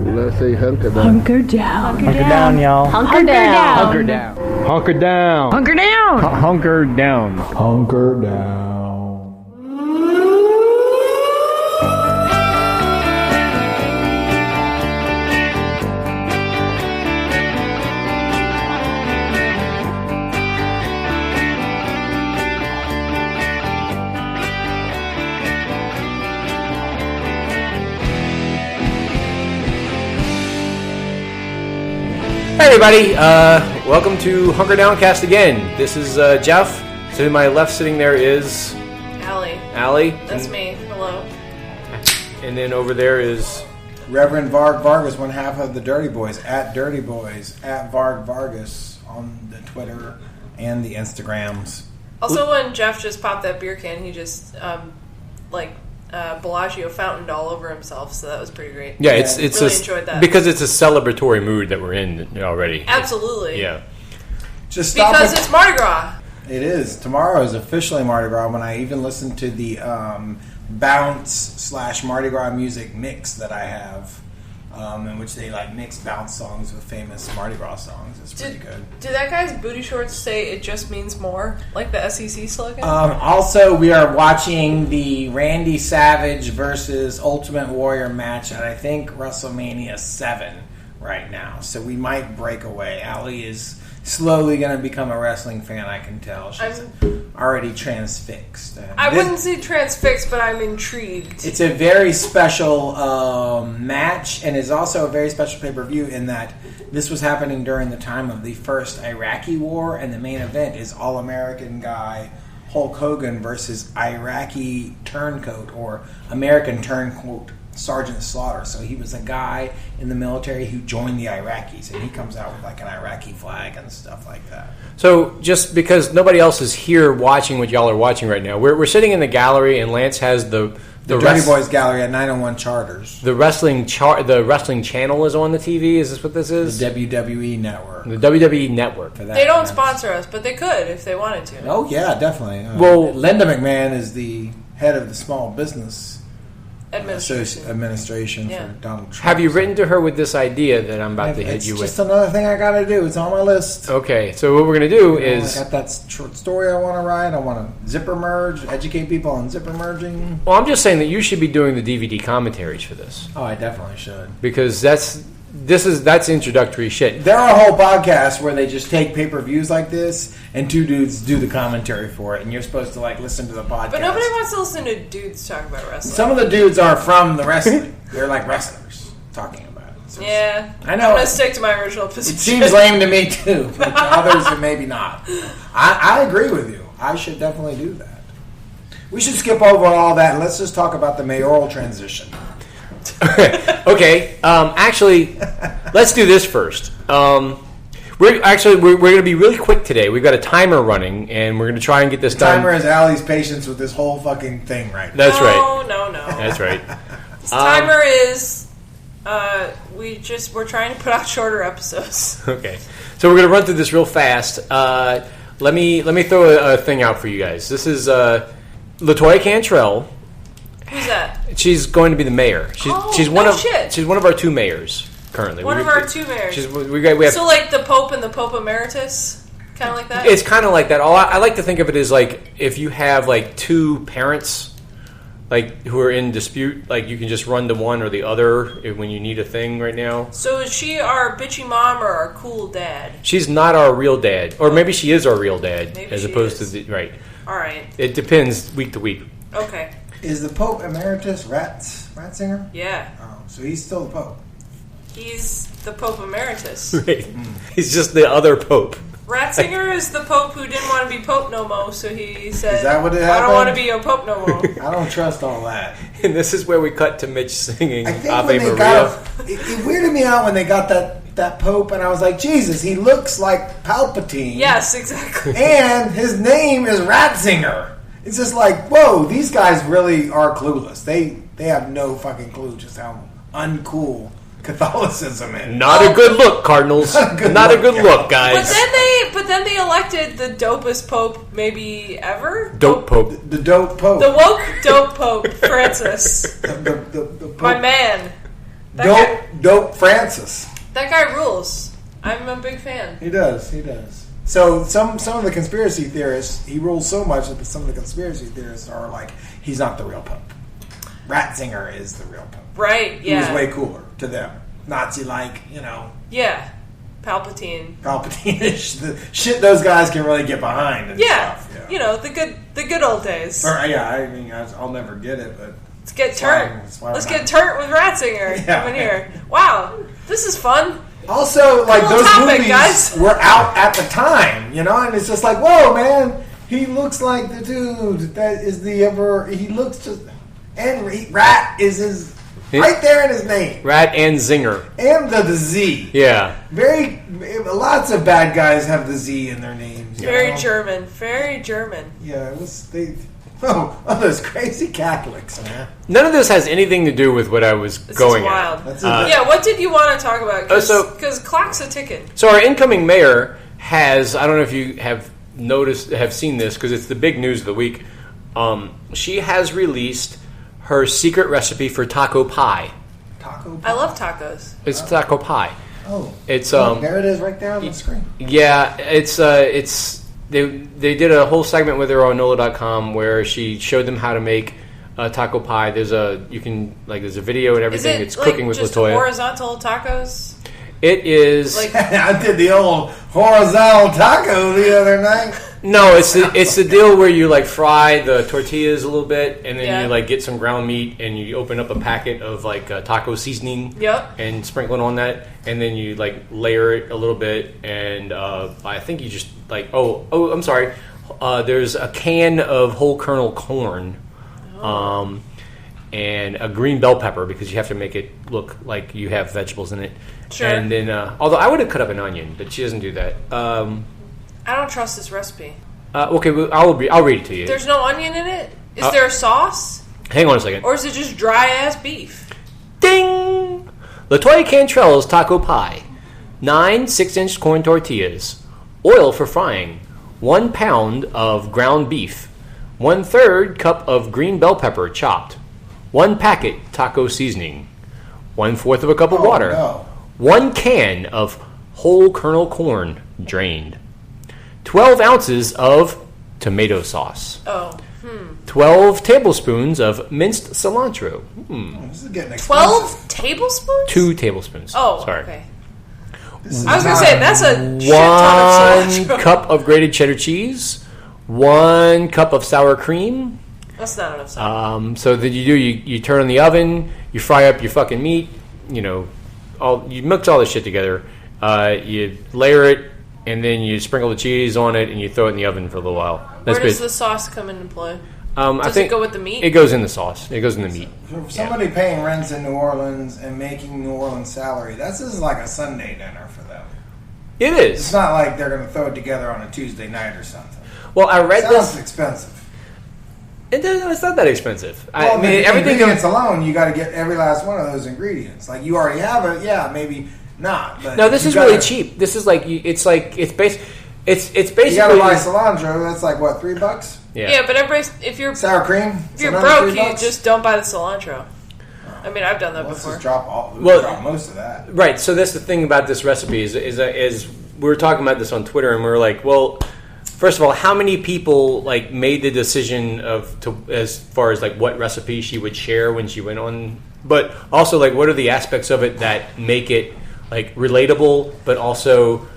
Let's say hunker down. Hunker down. Hunker down, y'all. Hunker down. Hunker down. Hunker down. Hunker down. Hunker down. Hunker down. Hey everybody, welcome to Hunker Downcast again. This is Jeff. To my left sitting there is... Allie. That's me. Hello. And then over there is... Reverend Varg Vargas, one half of the Deurty Boys, at Deurty Boys, at Varg Vargas on the Twitter and the Instagrams. Also, when Jeff just popped that beer can, he just, Bellagio fountained all over himself, so that was pretty great. Yeah, it's really enjoyed that. Because it's a celebratory mood that we're in already. Absolutely. Yeah. Just stop because it's Mardi Gras. It is. Tomorrow is officially Mardi Gras. When I even listened to the bounce / Mardi Gras music mix that I have, in which they mix bounce songs with famous Mardi Gras songs. It's pretty good. Did that guy's booty shorts say "it just means more" like the SEC slogan? Also, we are watching the Randy Savage versus Ultimate Warrior match at I think WrestleMania 7 right now. So we might break away. Allie is slowly going to become a wrestling fan, I can tell. She's already transfixed. I wouldn't say transfixed, but I'm intrigued. It's a very special match, and is also a very special pay-per-view in that this was happening during the time of the first Iraqi war, and the main event is All-American guy Hulk Hogan versus Iraqi turncoat, or American turncoat Sergeant Slaughter. So he was a guy in the military who joined the Iraqis, and he comes out with an Iraqi flag and stuff like that. So just because nobody else is here watching what y'all are watching right now, we're sitting in the gallery, and Lance has the Deurty Boys gallery at 901 Charters. The wrestling channel is on the TV. Is this what this is? The WWE Network. The WWE Network. They don't sponsor us, but they could if they wanted to. Oh yeah, definitely. Well, Linda McMahon is the head of the Small Business Administration Yeah. for Donald Trump. Have you written to her with this idea that I'm about to hit you with? It's just another thing I got to do. It's on my list. Okay, so what we're going to do is... I got that short story I want to write. I want to zipper merge, educate people on zipper merging. Well, I'm just saying that you should be doing the DVD commentaries for this. Oh, I definitely should. Because that's introductory shit. There are whole podcasts where they just take pay-per-views like this, and two dudes do the commentary for it, and you're supposed to listen to the podcast. But nobody wants to listen to dudes talk about wrestling. Some of the dudes are from the wrestling. They're like wrestlers talking about it. So yeah, I know. I'm going to stick to my original position. It seems lame to me too, but to others it maybe not. I agree with you. I should definitely do that. We should skip over all that and let's just talk about the mayoral transition. Okay. Actually, let's do this first. We're going to be really quick today. We've got a timer running, and we're going to try and get this done. Timer is Allie's patience with this whole fucking thing right now. That's right. No. That's right. This timer is we're trying to put out shorter episodes. Okay. So we're going to run through this real fast. Let me throw a thing out for you guys. This is Latoya Cantrell. Who's that? She's going to be the mayor. She's one of our two mayors currently. One of our two mayors. We have, so like the Pope and the Pope Emeritus, kind of like that. It's kind of like that. I like to think of it as like if you have like two parents, who are in dispute, you can just run to one or the other when you need a thing right now. So is she our bitchy mom or our cool dad? She's not our real dad, or maybe she is our real dad, maybe as she opposed is. to right. All right. It depends week to week. Okay. Is the Pope Emeritus Ratzinger? Yeah. Oh, so he's still the Pope. He's the Pope Emeritus. Right. He's just the other Pope. Ratzinger is the Pope who didn't want to be Pope no more, so he said, Is that what it I happened? don't want to be your Pope no more. I don't trust all that. And this is where we cut to Mitch singing I think Ave when they Maria. it weirded me out when they got that Pope, and I was like, Jesus, he looks like Palpatine. Yes, exactly. And his name is Ratzinger. It's just like, whoa, these guys really are clueless. They have no fucking clue just how uncool Catholicism is. Not a good look, Cardinals. Not a good look, guys. But then they elected the dopest Pope maybe ever. Dope Pope. The dope Pope. The woke dope Pope, Francis. The Pope. My man. Dope Francis. That guy rules. I'm a big fan. He does. So some of the conspiracy theorists, he rules so much that some of the conspiracy theorists are like, he's not the real Pope. Ratzinger is the real Pope. Right, yeah. He was way cooler to them. Nazi-like, Yeah. Palpatine-ish. The shit those guys can really get behind and stuff. Yeah. The good old days. I'll never get it, but... Let's get turnt. Let's get turnt with Ratzinger coming here. Wow, this is fun. Also, like, cool those topic, movies guys. were out at the time, and it's just like, whoa, man, he looks like the dude that is he looks just, and Rat is his, right there in his name. Rat and Zinger. And the Z. Yeah. Lots of bad guys have the Z in their names. Very German. Yeah, those crazy Catholics, man. None of this has anything to do with what I was going wild. at. What did you want to talk about? Because clock's a ticking. So our incoming mayor has, I don't know if you have seen this, because it's the big news of the week. She has released her secret recipe for taco pie. Taco pie? I love tacos. It's taco pie. Oh. It's there it is right there on the screen. Yeah, it's They did a whole segment with her on NOLA.com where she showed them how to make taco pie. There's a video and everything. It's cooking with just Latoya. Horizontal tacos. It is. I did the old horizontal taco the other night. No, it's the deal where you fry the tortillas a little bit, and then you get some ground meat, and you open up a packet of taco seasoning. Yep. And sprinkle it on that, and then you layer it a little bit, and I think you just I'm sorry. There's a can of whole kernel corn, and a green bell pepper because you have to make it look like you have vegetables in it. Sure. And then, although I would have cut up an onion, but she doesn't do that. I don't trust this recipe. Okay, well, I'll read it to you. There's no onion in it? Is there a sauce? Hang on a second. Or is it just dry-ass beef? Ding! Latoya Cantrell's taco pie. 9 6-inch corn tortillas. Oil for frying. 1 pound of ground beef. 1/3 cup of green bell pepper chopped. 1 packet taco seasoning. 1/4 of a cup of water. No. 1 can of whole kernel corn drained. 12 ounces of tomato sauce. 12 tablespoons of minced cilantro. This is getting expensive. 12 tablespoons? 2 tablespoons. Oh, sorry. okay. I was going to say, that's a shit ton of cilantro. 1 cup of grated cheddar cheese. 1 cup of sour cream. That's not enough sour. So that you turn on the oven, you fry up your fucking meat, you mix all this shit together, you layer it, and then you sprinkle the cheese on it, and you throw it in the oven for a little while. Where does the sauce come into play? Does it go with the meat? It goes in the sauce. It goes in the meat. For somebody paying rents in New Orleans and making New Orleans salary, this is like a Sunday dinner for them. It is. It's not like they're going to throw it together on a Tuesday night or something. Well, I read Sounds expensive. It's not that expensive. Well, I mean, everything ingredients alone, you got to get every last one of those ingredients. Like you already have it, maybe not. But no, this is really cheap. This is it's basically. You got to buy cilantro. That's like what, $3? Yeah, but if you're sour cream, if you're broke, you just don't buy the cilantro. I mean, I've done that before. Let's just drop most of that. Right. So that's the thing about this recipe is we were talking about this on Twitter, and we were like, well. First of all, how many people made the decision as far as what recipe she would share when she went on? But also what are the aspects of it that make it relatable, but also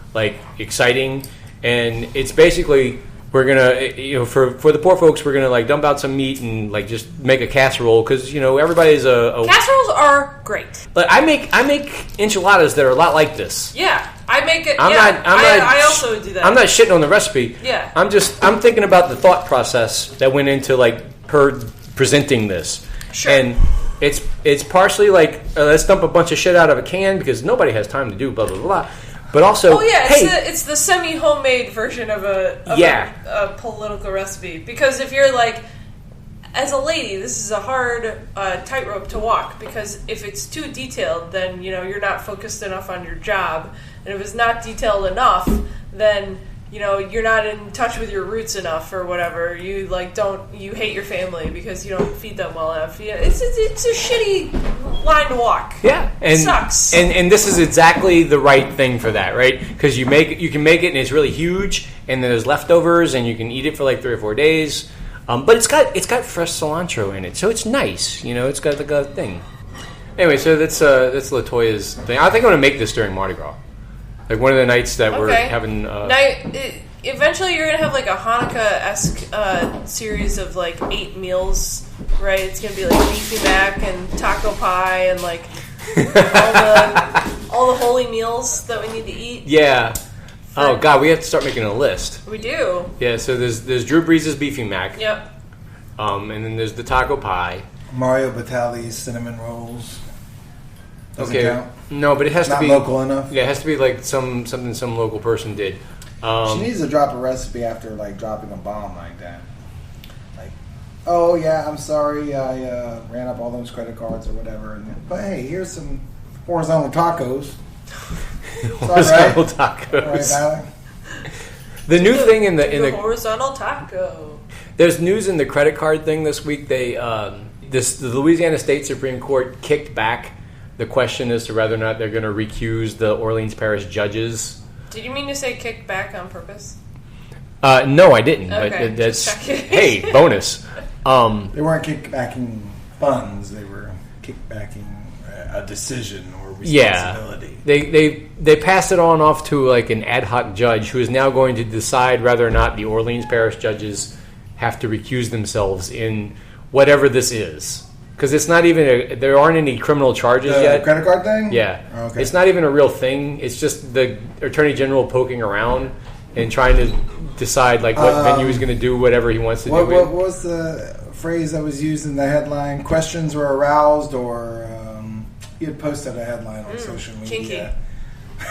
exciting? And it's basically we're gonna for the poor folks we're gonna dump out some meat and just make a casserole because everybody's casseroles are great. I make enchiladas that are a lot like this. Yeah. I make it. I also do that. I'm not shitting on the recipe. Yeah. I'm thinking about the thought process that went into her presenting this. Sure. And it's partially let's dump a bunch of shit out of a can because nobody has time to do blah blah blah. But also, it's the semi-homemade version of a political recipe because if you're as a lady, this is a hard tightrope to walk because if it's too detailed, then you're not focused enough on your job, and if it's not detailed enough, then you're not in touch with your roots enough or whatever. You you hate your family because you don't feed them well enough. It's a shitty line to walk. Yeah, and it sucks. And this is exactly the right thing for that, right? Because you can make it and it's really huge, and then there's leftovers, and you can eat it for like 3 or 4 days. But it's got fresh cilantro in it, so it's nice. It's got like a thing. Anyway, so that's Latoya's thing. I think I'm gonna make this during Mardi Gras, like one of the nights that we're having. Eventually, you're gonna have like a Hanukkah-esque series of like 8 meals, right? It's gonna be like beefy mac and taco pie and like all the holy meals that we need to eat. Yeah. Oh God, we have to start making a list. We do. Yeah. So there's Drew Brees' beefy mac. Yep. And then there's the taco pie. Mario Batali's cinnamon rolls. Doesn't count? No, but it has to be local enough. Yeah, it has to be like something some local person did. She needs to drop a recipe after like dropping a bomb like that. Like, oh yeah, I'm sorry, I ran up all those credit cards or whatever. But hey, here's some horizontal tacos. Horizontal tacos. All right, the new thing in the horizontal taco. There's news in the credit card thing this week. The Louisiana State Supreme Court kicked back the question as to whether or not they're going to recuse the Orleans Parish judges. Did you mean to say kick back on purpose? No, I didn't. Okay, but that's hey, bonus. They weren't kickbacking funds; they were kickbacking a decision or responsibility. Yeah, they passed it on off to like an ad hoc judge who is now going to decide whether or not the Orleans Parish judges have to recuse themselves in whatever this is. Because it's not even there aren't any criminal charges yet. The credit card thing? Yeah. Oh, okay. It's not even a real thing. It's just the Attorney General poking around and trying to decide like what venue he's going to do whatever he wants to do. What was the phrase that was used in the headline? Questions were aroused, or you had posted a headline on social media.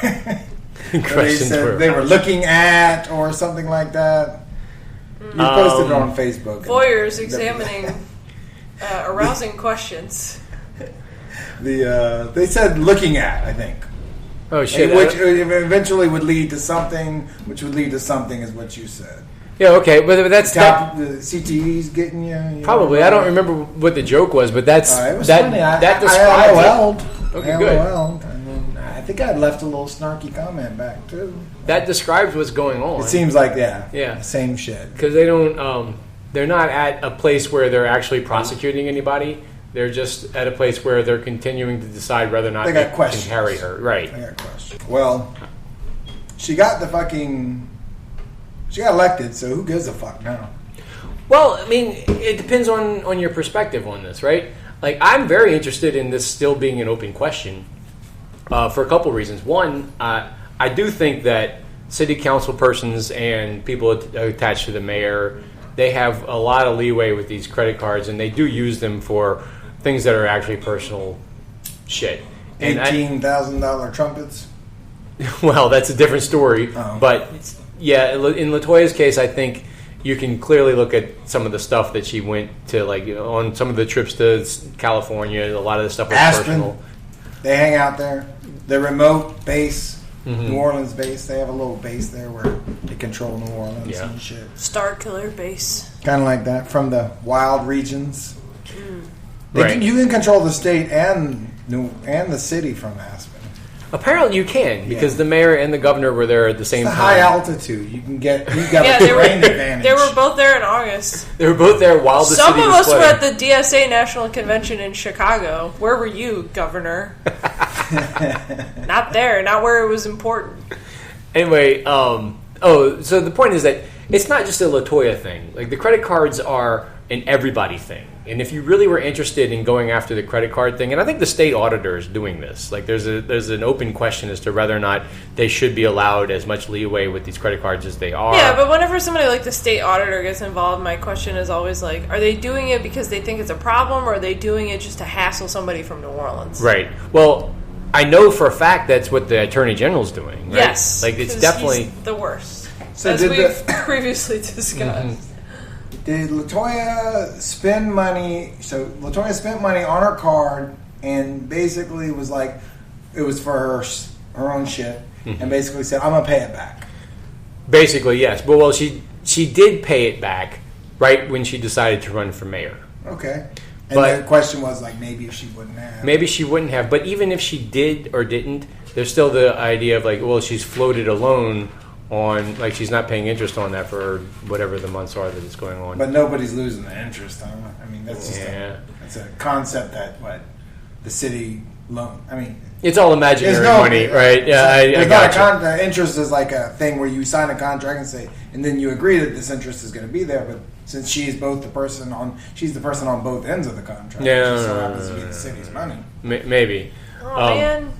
They said they were looking at or something like that. You posted it on Facebook. Voyeurs examining arousing questions. They said looking at, I think. Oh shit! Which eventually would lead to something. Which would lead to something, is what you said. Yeah, okay, but that's the CTE's getting you. Probably, I don't remember what the joke was, but that's it was funny. That describes it. Okay, good. And then I think I left a little snarky comment back too. That describes what's going on. It seems like same shit. Because they don't, they're not at a place where they're actually prosecuting anybody. They're just at a place where they're continuing to decide whether or not they can carry her. Right. I got questions. Well, she got elected, so who gives a fuck now? Well, I mean, it depends on your perspective on this, right? Like, I'm very interested in this still being an open question for a couple reasons. One, I do think that city council persons and people attached to the mayor, they have a lot of leeway with these credit cards, and they do use them for things that are actually personal shit. $18,000 trumpets? Well, that's a different story. Oh. But, yeah, in Latoya's case, I think you can clearly look at some of the stuff that she went to, like, on some of the trips to California. A lot of the stuff was personal. They hang out there. The remote base, New Orleans base, they have a little base there where they control New Orleans and shit. Star Killer base. Kind of like that, from the wild regions. Right. You can control the state and the city from Aspen. Apparently you can, because the mayor and the governor were there at the same time. High altitude. You got a terrain advantage. They were both there in August. They were both there while the Some city of was us were playing. at the DSA National Convention in Chicago. Where were you, Governor? Not there. Not where it was important. Anyway, so the point is that it's not just a Latoya thing. Like, the credit cards are an everybody thing. And if you really were interested in going after the credit card thing, and I think the state auditor is doing this, like there's an open question as to whether or not they should be allowed as much leeway with these credit cards as they are. Yeah, but whenever somebody like the state auditor gets involved, my question is always like, are they doing it because they think it's a problem, or are they doing it just to hassle somebody from New Orleans? Right. Well, I know for a fact that's what the Attorney General's doing, right? Yes. Like, it's definitely he's the worst. So as we've previously discussed. Did Latoya spend money? So Latoya spent money on her card, and basically was like, it was for her own shit, and basically said, "I'm gonna pay it back." Basically, yes. But well, she did pay it back right when she decided to run for mayor. Okay. And But- the question was like, maybe if she wouldn't have. Maybe she wouldn't have, but even if she did or didn't, there's still the idea of like, well, she's floated a loan on, like she's not paying interest on that for whatever the months are that it's going on. But nobody's losing the interest on it. I mean, that's just Yeah. a concept that the city loan. I mean, It's all imaginary there's no money, right? Yeah, I there's got not you. the interest is like a thing where you sign a contract and say, and then you agree that this interest is going to be there. But since she's the person on both ends of the contract. Yeah, It just so happens to be the city's money. Maybe. Oh man,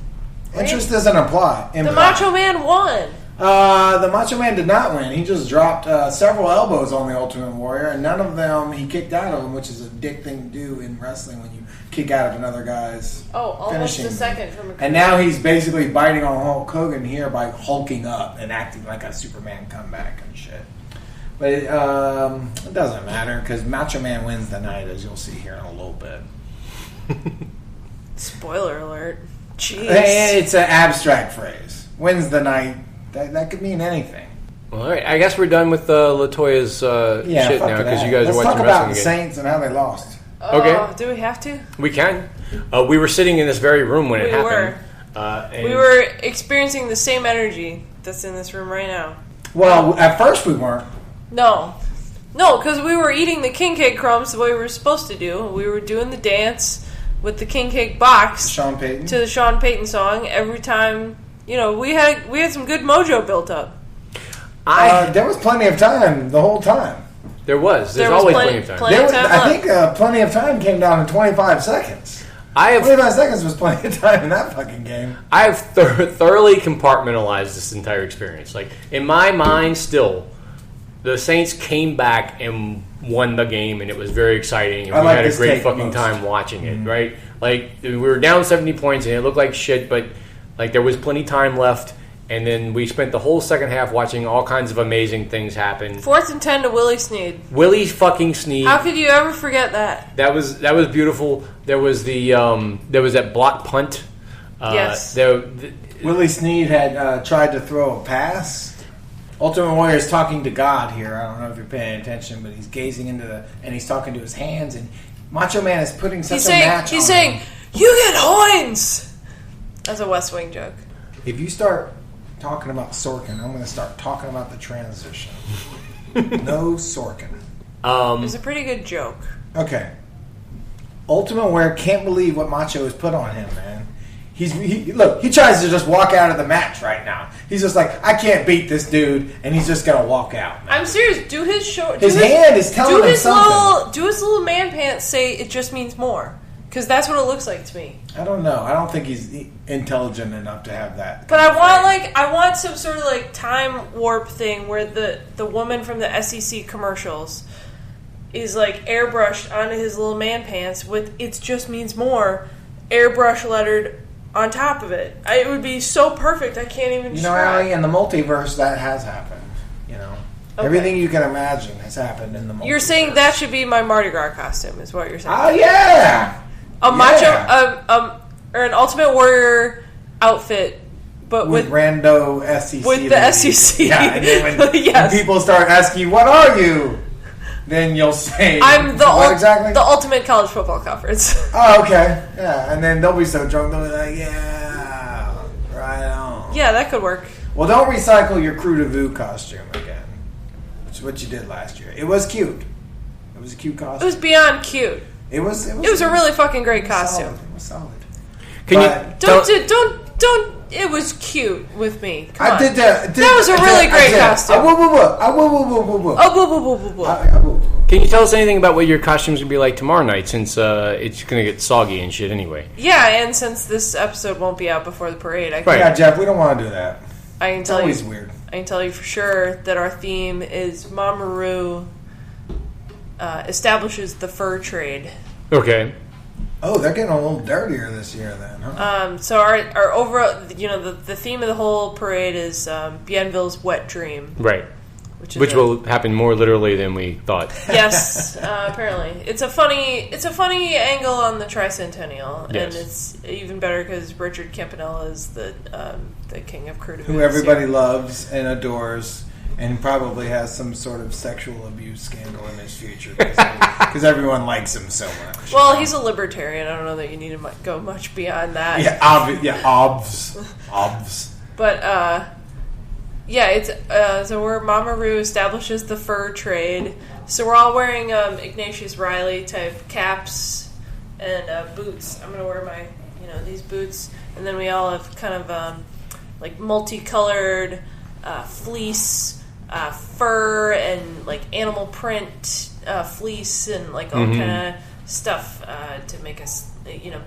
Interest doesn't apply. the Macho Man won. The Macho Man did not win. He just dropped several elbows on the Ultimate Warrior, and none of them he kicked out of them, which is a dick thing to do in wrestling when you kick out of another guy's Almost finishing a move. second from a And now he's basically biting on Hulk Hogan here by hulking up and acting like a Superman comeback and shit. But it doesn't matter because Macho Man wins the night, as you'll see here in a little bit. Spoiler alert. Jeez. It's an abstract phrase. Wins the night. That could mean anything. Well, all right. I guess we're done with Latoya's shit fuck now because that. you guys Let's are talk watching about wrestling the again. Saints and how they lost. Okay. Do we have to? We can. We were sitting in this very room when it We happened. were. And We were experiencing the same energy that's in this room right now. Well, at first we weren't. No, because we were eating the king cake crumbs the way we were supposed to do. We were doing the dance with the king cake box Sean Payton. to the Sean Payton song every time. We had some good mojo built up. There was plenty of time the whole time. There's There was always plenty- plenty of time. plenty- time I left. think plenty of time came down to 25 seconds. I have 25 seconds was plenty of time in that fucking game. I have thoroughly compartmentalized this entire experience. Like in my mind, still, the Saints came back and won the game, and it was very exciting. And I we like had a this great take fucking most. time watching it. Right? Like we were down 70 points, and it looked like shit, but like there was plenty of time left. And then we spent the whole second half watching all kinds of amazing things happen. 4th and 10 to Willie Snead. Willie fucking Snead. How could you ever forget that? That was beautiful. There was that block punt. Yes. Willie Snead had tried to throw a pass. Ultimate Warrior is talking to God here. I don't know if you're paying attention, but he's gazing and he's talking to his hands, and Macho Man is putting such a match He's on saying, him. "You get horns." That's a West Wing joke. If you start talking about Sorkin, I'm going to start talking about the transition. No Sorkin. It was a pretty good joke. Okay. Ultimate Warrior can't believe what Macho has put on him, man. He tries to just walk out of the match right now. He's just like, I can't beat this dude, and he's just going to walk out. I'm serious. Do his show. His hand is telling him something. Do his little man pants say it just means more? Because that's what it looks like to me. I don't know. I don't think he's intelligent enough to have that. But I want some sort of like time warp thing where the woman from the SEC commercials is like airbrushed onto his little man pants with "It just means more" airbrush lettered on top of it. It would be so perfect. I can't even. You know, Allie, in the multiverse, that has happened. You know, everything you can imagine has happened in the multiverse. You're saying that should be my Mardi Gras costume, is what you're saying? Oh yeah. Or an Ultimate Warrior outfit, but with rando SEC. with the SEC. Yeah, and then when Yes. people start asking you, "What are you?" Then you'll say, I'm what exactly? the Ultimate College Football Conference. Oh, okay. Yeah, and then they'll be so drunk, they'll be like, yeah, right on. Yeah, that could work. Well, don't recycle your Krewe Du Vieux costume again, which is what you did last year. It was cute. It was a cute It costume. was beyond cute. It was It was a really fucking great costume. Solid. It was solid. Can But you Don't. It was cute with me. Come I on. did that. That was a really great costume. Can you tell us anything about what your costume's gonna be like tomorrow night? Since it's gonna get soggy and shit anyway. Yeah, and since this episode won't be out before the parade, Yeah, Jeff, we don't want to do that. I can It's tell always you. weird. I can tell you for sure that our theme is Mamoru establishes the fur trade. Okay. Oh, they're getting a little dirtier this year then, huh? So our overall, the theme of the whole parade is Bienville's wet dream, Right. which will happen more literally than we thought. Yes, apparently it's a funny angle on the tricentennial, Yes. and it's even better because Richard Campanella is the king of Krewe Du Vieux Who everybody loves and adores. and probably has some sort of sexual abuse scandal in his future because everyone likes him so much. Well, he's a libertarian. I don't know that you need to go much beyond that. Obvs. But it's so where Mama Roo establishes the fur trade. So we're all wearing Ignatius Riley type caps and boots. I'm gonna wear my these boots, and then we all have kind of like multicolored fleece, fur, and like animal print fleece, and like all kind of stuff to make us,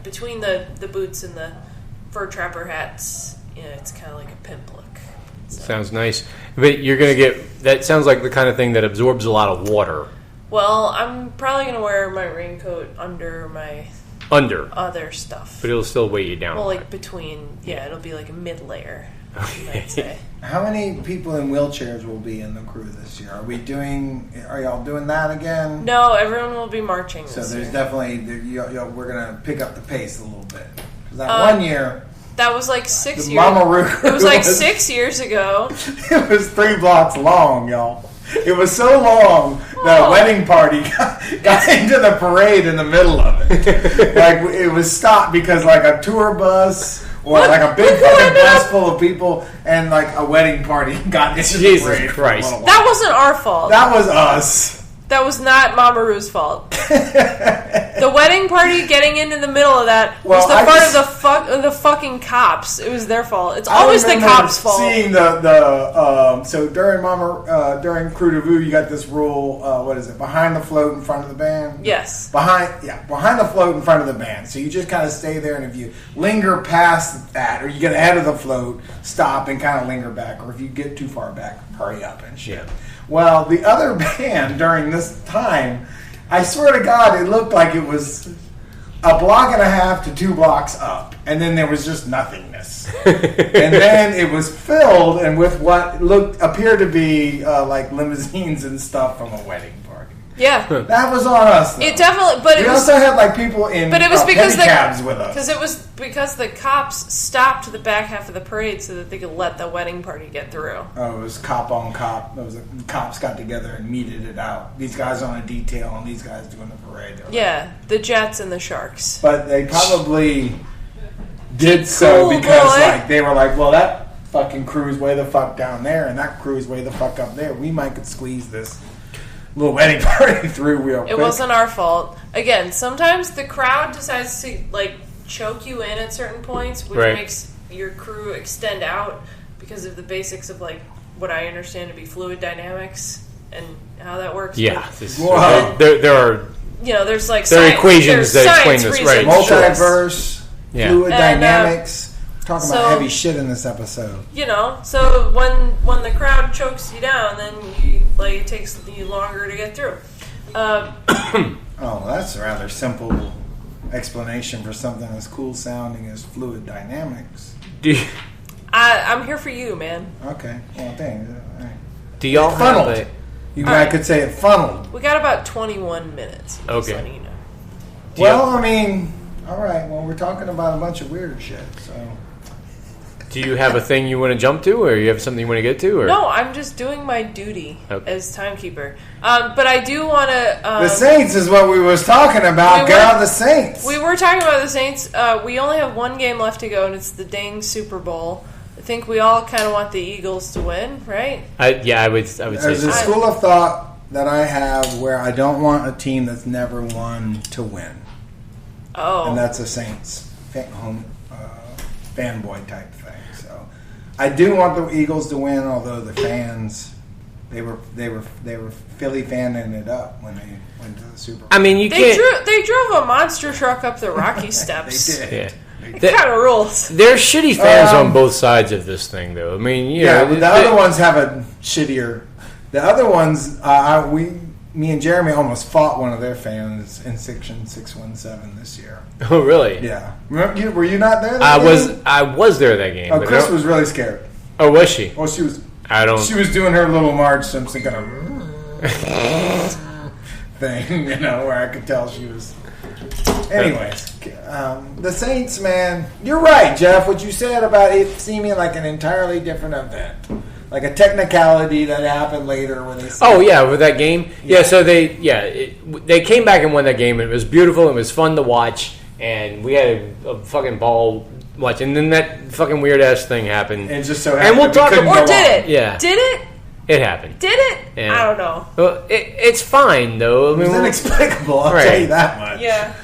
between the boots and the fur trapper hats, it's kind of like a pimp look. So. Sounds nice, but you're gonna get that. Sounds like the kind of thing that absorbs a lot of water. Well, I'm probably gonna wear my raincoat under my other stuff, but it'll still weigh you down. Well, like between, it'll be like a mid layer. I'd say. How many people in wheelchairs will be in the crew this year? Are y'all doing that again? No, everyone will be marching. So this there's year. Definitely we're gonna pick up the pace a little bit. That 1 year. That was like 6 years. Mama Roo. It was like 6 years ago. It was 3 blocks long, y'all. It was so long that a wedding party got into the parade in the middle of it. Like it was stopped because like a tour bus or like a big fucking bus full of people and like a wedding party got into the parade. Jesus Christ! That wasn't our fault. That was us. That was not Mama Roo's fault. The wedding party getting into the middle of that was the part of the fucking cops. It was their fault. It's always the cops' fault. Seeing so during Krewe Du Vieux, you got this rule. What is it? Behind the float, in front of the band. Yes. Behind the float, in front of the band. So you just kind of stay there, and if you linger past that, or you get ahead of the float, stop and kind of linger back, or if you get too far back, hurry up and shit. Yeah. Well, the other band during this time, I swear to God, it looked like it was a block and a half to 2 blocks up, and then there was just nothingness. And then it was filled and with what appeared to be like limousines and stuff from a wedding party. Yeah, that was on us. Though. It definitely, but we also had like people in cabs with us. Because it was because the cops stopped the back half of the parade so that they could let the wedding party get through. Oh, it was cop on cop. Cops got together and meted it out. These guys on a detail and these guys doing the parade. The Jets and the Sharks. But they probably did so because like they were like, well, that fucking crew's way the fuck down there, and that crew's way the fuck up there. We might could squeeze this little wedding party through real quick. It wasn't our fault. Again, sometimes the crowd decides to like choke you in at certain points, which makes your crew extend out because of the basics of like what I understand to be fluid dynamics and how that works. Yeah, there are there's like there are equations that explain this, right? Multiverse, fluid dynamics. Talking about heavy shit in this episode. So when the crowd chokes you down, then it takes you longer to get through. Oh, that's a rather simple explanation for something as cool sounding as fluid dynamics. I'm here for you, man. Okay, well, thanks. Right. Do y'all funneled? Have I could say it funneled. We got about 21 minutes. Okay. Letting you know. Well, I mean, all right. Well, we're talking about a bunch of weird shit, so. Do you have a thing you want to jump to, or you have something you want to get to? Or? No, I'm just doing my duty as timekeeper. But I do want to... the Saints is what we was talking about. Get out the Saints. We were talking about the Saints. We only have one game left to go, and it's the dang Super Bowl. I think we all kind of want the Eagles to win, right? I would say There's a school of thought that I have where I don't want a team that's never won to win. Oh. And that's a Saints fanboy type thing. So I do want the Eagles to win, although the fans they were Philly fanning it up when they went to the Super Bowl. I mean, they drove a monster truck up the Rocky Steps. They did. Yeah. It kind of rules. There's shitty fans on both sides of this thing, though. I mean, the other ones have a shittier. The other ones, me and Jeremy almost fought one of their fans in Section 617 this year. Oh, really? Yeah. Were you not there? I was there that game. Oh, Chris was really scared. Oh, was she? Well, she was. She was doing her little Marge Simpson kind of thing, where I could tell she was. Anyways, the Saints, man, you're right, Jeff. What you said about it seeming like an entirely different event. like a technicality that happened later where they said, oh yeah, with that game, yeah. So they came back and won that game, and it was beautiful. It was fun to watch, and we had a fucking ball watching. And then that fucking weird ass thing happened. And just so and we'll talk or did it? Yeah, did it? It happened. Did it? Yeah. I don't know. Well, it's fine though. I mean, it was inexplicable. I'll tell you that much. Yeah.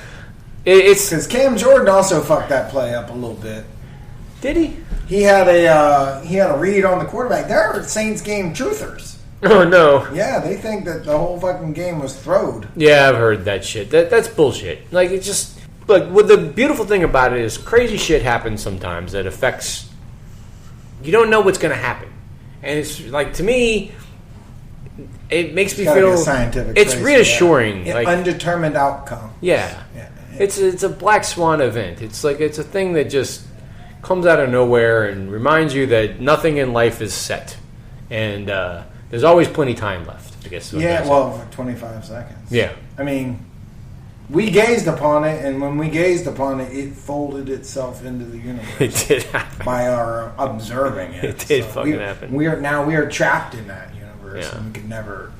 It's because Cam Jordan also fucked that play up a little bit. Did he? He had a read on the quarterback. They're Saints game truthers. Oh no! Yeah, they think that the whole fucking game was throwed. Yeah, I've heard that shit. That's bullshit. Like it just look. What the beautiful thing about it is, crazy shit happens sometimes that affects. You don't know what's going to happen, and it's like to me, it makes me feel scientific. It's reassuring. Like undetermined outcome. Yeah. It's a black swan event. It's like it's a thing that just comes out of nowhere and reminds you that nothing in life is set, and there's always plenty of time left. I guess. Yeah, well, for 25 seconds. Yeah. I mean, we gazed upon it, and when we gazed upon it, it folded itself into the universe. It did happen. By our observing it. It did happen. We are trapped in that universe, and we could never.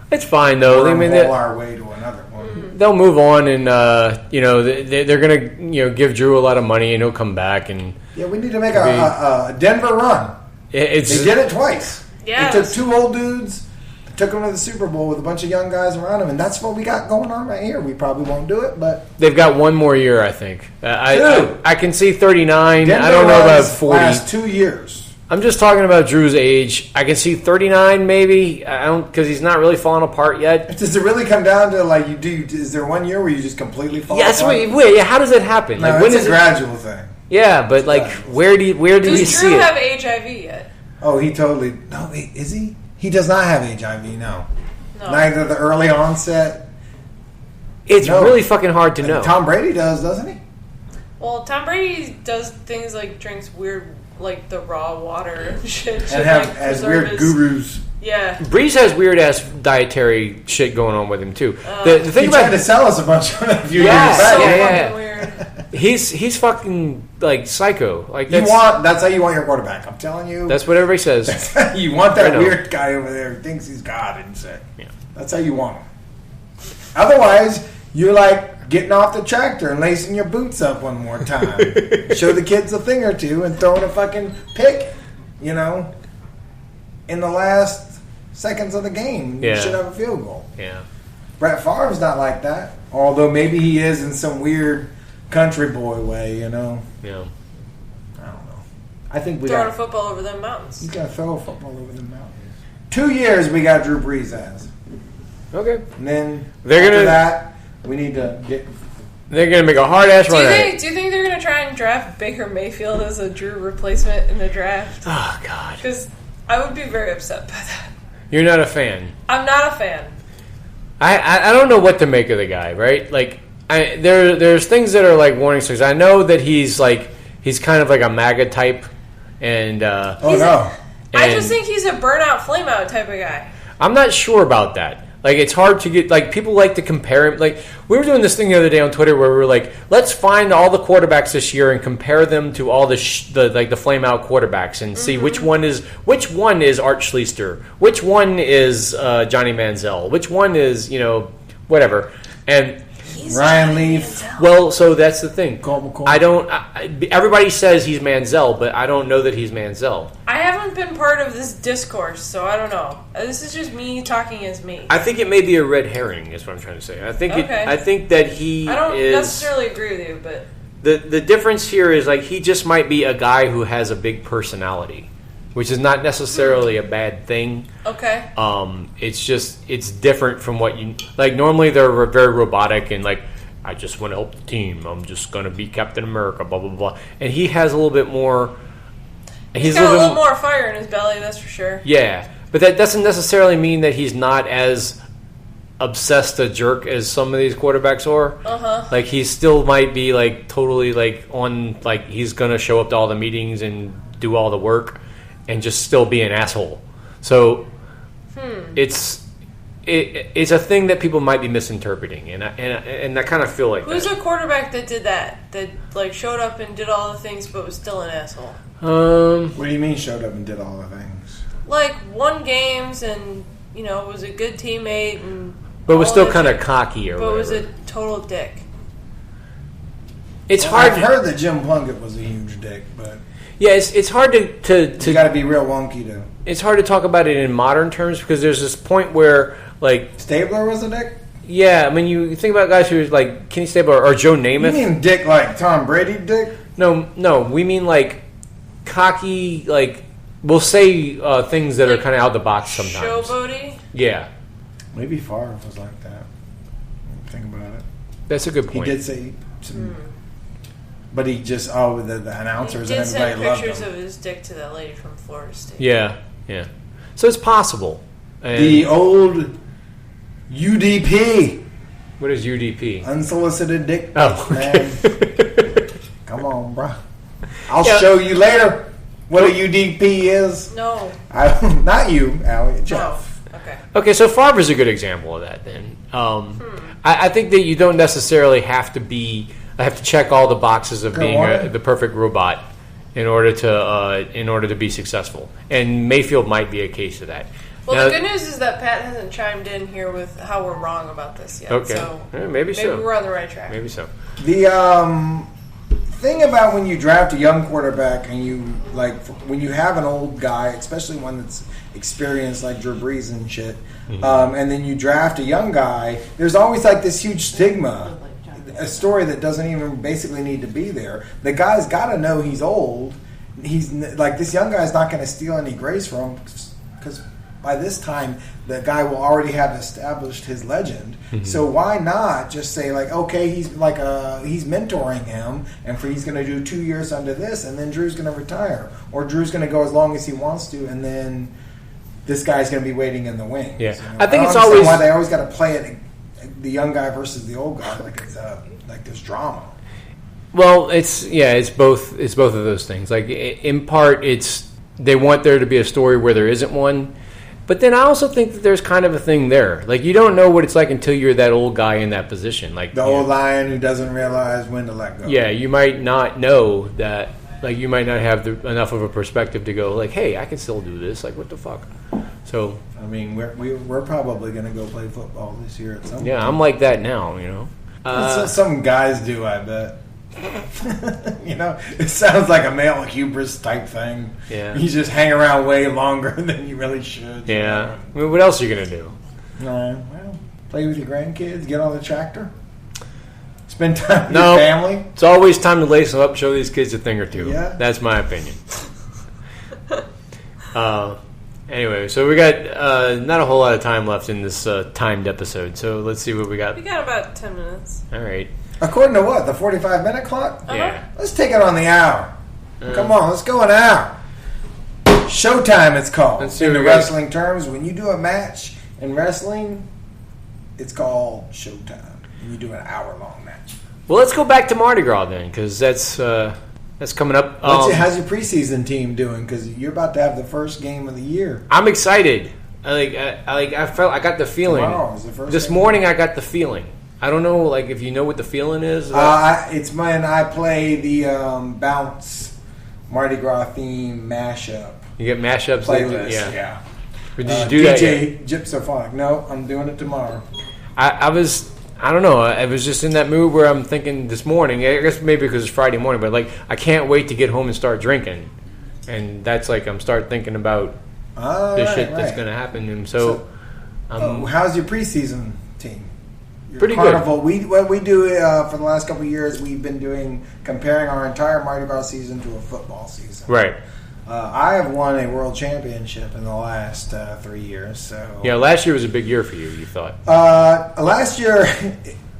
It's fine though. I mean, roll our way to another one. They'll move on, and they're gonna give Drew a lot of money, and he'll come back. And yeah, we need to make a Denver run. They did it twice. Yeah, they took two old dudes, took them to the Super Bowl with a bunch of young guys around them, and that's what we got going on right here. We probably won't do it, but they've got one more year, I think. I can see 39. Denver I don't know about 40. Last 2 years. I'm just talking about Drew's age. I can see 39, maybe. I don't because he's not really falling apart yet. Does it really come down to like you do? Is there 1 year where you just completely fall apart? Wait, how does that happen? No, like when it's is a gradual thing. Yeah, but like where do you see it? Does Drew have HIV yet? Oh, he totally. No, is he? He does not have HIV. No. Neither the early onset. It's really fucking hard to know. Tom Brady does, doesn't he? Well, Tom Brady does things like drinks weird, like the raw water and shit. And has weird gurus. Yeah. Breeze has weird ass dietary shit going on with him too. The thing he about tried to sell us a bunch of it a few years back. Fucking weird. He's fucking like psycho. Like that's how you want your quarterback. I'm telling you. That's what everybody says. You want that weird guy over there who thinks he's God and shit. Yeah. That's how you want him. Otherwise, you're like getting off the tractor and lacing your boots up one more time. Show the kids a thing or two and throwing a fucking pick, in the last seconds of the game. You should have a field goal. Yeah. Brett Favre's not like that. Although maybe he is in some weird country boy way, Yeah. I don't know. I think we throwing a football over them mountains. He's got to throw a football over the mountains. 2 years we got Drew Brees as. Okay. And then after that, we need to get. They're gonna make a hard ass run. Do you think they're gonna try and draft Baker Mayfield as a Drew replacement in the draft? Oh God. Because I would be very upset by that. You're not a fan. I'm not a fan. I don't know what to make of the guy. Right? Like there's things that are like warning signs. I know that he's kind of like a MAGA type, and I just think he's a burnout, flameout type of guy. I'm not sure about that. Like, it's hard to get, like, people like to compare him. Like, we were doing this thing the other day on Twitter where we were like, let's find all the quarterbacks this year and compare them to all the flame out quarterbacks and see which one is Art Schlichter, which one is Johnny Manziel, which one is, whatever. And Ryan Leaf. Well, so that's the thing. Colt. Everybody says he's Manziel, but I don't know that he's Manziel. I haven't been part of this discourse, so I don't know. This is just me talking as me. I think it may be a red herring, is what I'm trying to say. I think that he. I don't necessarily agree with you, but the difference here is like he just might be a guy who has a big personality, which is not necessarily a bad thing. Okay. It's different from what you like. Normally they're very robotic and like, I just want to help the team. I'm just going to be Captain America, blah blah blah. And he has a little bit more. He's got a little more fire in his belly, that's for sure. Yeah, but that doesn't necessarily mean that he's not as obsessed a jerk as some of these quarterbacks are. Like he still might be like totally like on like he's going to show up to all the meetings and do all the work and just still be an asshole. So it's a thing that people might be misinterpreting, and I kind of feel like who's a quarterback that did that like showed up and did all the things but was still an asshole? What do you mean showed up and did all the things? like won games and was a good teammate but was still kind of cocky or but whatever. was a total dick. It's hard. I've heard that Jim Plunkett was a huge dick, but yeah, it's hard to you got to be real wonky to. It's hard to talk about it in modern terms because there's this point where like Stabler was a dick. Yeah, I mean you think about guys who like Kenny Stabler or Joe Namath. You mean dick like Tom Brady dick? No, we mean like cocky. Like we'll say things that are kind of out the box sometimes. Showboaty. Yeah. Maybe Favre was like that. Think about it. That's a good point. He did say some, but he just the announcers and everybody loved him. Pictures of his dick to that lady from Florida State. Yeah. So it's possible. And the old UDP. What is UDP? Unsolicited dick. Oh, okay. Man. Come on, bro. I'll show you later what a UDP is. No. Not you, Allie. Jeff. Okay, so Favre's a good example of that. Then I think that you don't necessarily have to check all the boxes of being the perfect robot in order to be successful. And Mayfield might be a case of that. Well, now, the good news is that Pat hasn't chimed in here with how we're wrong about this yet. Okay, so maybe so. We're on the right track. Maybe so. The thing about when you draft a young quarterback and you when you have an old guy, especially one that's experienced like Drew Brees and shit, and then you draft a young guy, there's always like this huge stigma, a story that doesn't even basically need to be there. The guy's got to know he's old. He's like, this young guy's not going to steal any grace from him because by this time the guy will already have established his legend. So why not just say like, okay, he's mentoring him, and he's going to do 2 years under this, and then Drew's going to retire, or Drew's going to go as long as he wants to, and then this guy's going to be waiting in the wings. Yeah, I think it's always why they always got to play it, the young guy versus the old guy, like it's like there's drama. Well, it's both of those things. Like in part, they want there to be a story where there isn't one. But then I also think that there's kind of a thing there. Like, you don't know what it's like until you're that old guy in that position. Like the old lion who doesn't realize when to let go. Yeah, you might not know that. Like, you might not have enough of a perspective to go, like, hey, I can still do this. Like, what the fuck? So, I mean, we're probably going to go play football this year at some point. Yeah, I'm like that now, That's what some guys do, I bet. It sounds like a male hubris type thing. Yeah, you just hang around way longer than you really should. Yeah, I mean, what else are you gonna do? Well, play with your grandkids, get on the tractor, spend time with your family. It's always time to lace them up, show these kids a thing or two. Yeah, that's my opinion. Anyway, so we got not a whole lot of time left in this timed episode. So let's see what we got. We got about 10 minutes. All right. According to what? The 45-minute clock? Yeah. Let's take it on the hour. Come on, let's go an hour. Showtime, it's called. In the wrestling terms, when you do a match in wrestling, it's called showtime. When you do an hour-long match. Well, let's go back to Mardi Gras then, because that's coming up. How's your preseason team doing? Because you're about to have the first game of the year. I'm excited. I got the feeling. Tomorrow is the first this morning I got the feeling. I don't know, like, if you know what the feeling is. It's when I play the Bounce Mardi Gras theme mashup. You get mashups playlist, yeah. Or did you do that DJ Gypsophonic. No, I'm doing it tomorrow. I don't know. I was just in that mood where I'm thinking this morning. I guess maybe because it's Friday morning, but like I can't wait to get home and start drinking, and that's like I'm start thinking about the shit that's going to happen. And so how's your preseason team? Pretty Carnival. good. What we do for the last couple of years, we've been comparing our entire Mardi Gras season to a football season. Right. I have won a world championship in the last 3 years. So yeah, last year was a big year for you. You thought? Last year,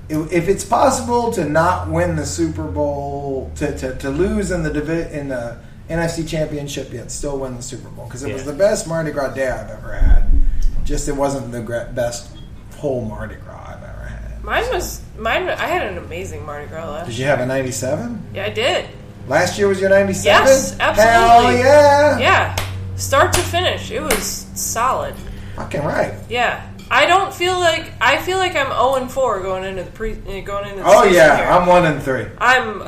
if it's possible to not win the Super Bowl, to lose in the NFC Championship, yet still win the Super Bowl, because it was the best Mardi Gras day I've ever had. Just it wasn't the best whole Mardi Gras I've ever had. Mine. I had an amazing Mardi Gras last year. Did you have a 97? Yeah, I did. Last year was your 97? Yes, absolutely. Hell yeah! Yeah, start to finish, it was solid. Fucking right. Yeah, I feel like I'm 0-4 going into the Oh season yeah, here. I'm 1-3. I'm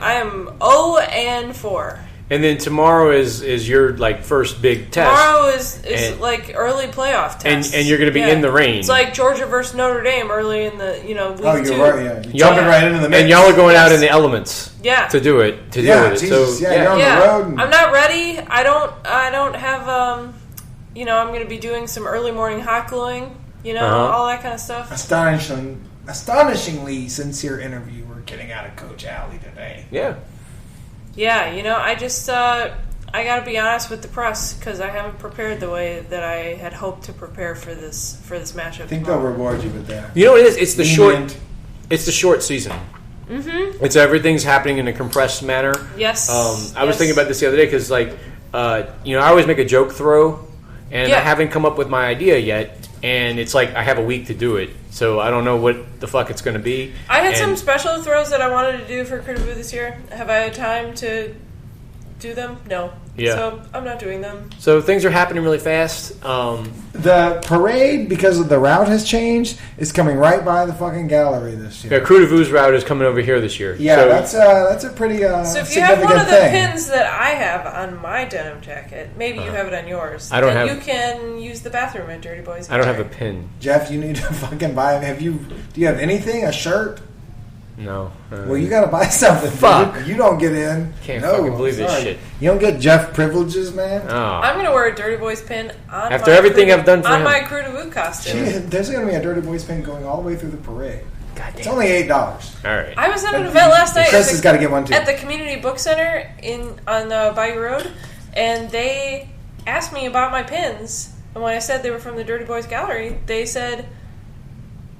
0-4. And then tomorrow is your like first big test. Tomorrow is like early playoff test, and you're going to be in the rain. It's like Georgia versus Notre Dame early in the week you're 2. right. Yeah, you're jumping right into the mix. And y'all are going out in the elements. Yeah. To do it. To deal with it. Jesus, So you're on the road. I'm not ready. I don't have I'm going to be doing some early morning hot gluing. All that kind of stuff. Astonishingly sincere interview we're getting out of Coach Alley today. Yeah. Yeah, I just I got to be honest with the press because I haven't prepared the way that I had hoped to prepare for this matchup. I think they'll reward you with that. You know what it is? It's the short season. Mm-hmm. It's everything's happening in a compressed manner. Yes. I was thinking about this the other day because I always make a joke throw, and I haven't come up with my idea yet. And it's like I have a week to do it, so I don't know what the fuck it's going to be. I had some special throws that I wanted to do for Krewe Du Vieux this year. Have I had time to do them? No. Yeah. So I'm not doing them. So things are happening really fast. The parade, because of the route has changed, is coming right by the fucking gallery this year. Yeah, Krewe Du Vieux's route is coming over here this year. Yeah, so that's a pretty so if you have one of the pins that I have on my denim jacket, maybe you have it on yours. I don't have. You can use the bathroom at Deurty Boys. I don't have a pin. Jeff, you need to fucking buy. Do you have anything? A shirt? No. Well, you got to buy something. Fuck. Dude. You don't get in. Can't fucking believe this shit. You don't get Jeff privileges, man. Oh. I'm going to wear a Deurty Boys pin on after everything I've done for him. my Krewe Du Vieux costume. There's going to be a Deurty Boys pin going all the way through the parade. God damn. It's only $8. All right. I was at an event last night. Chris has got to get one too. At the community book center on Bayou Road, and they asked me about my pins. And when I said they were from the Deurty Boys gallery, they said,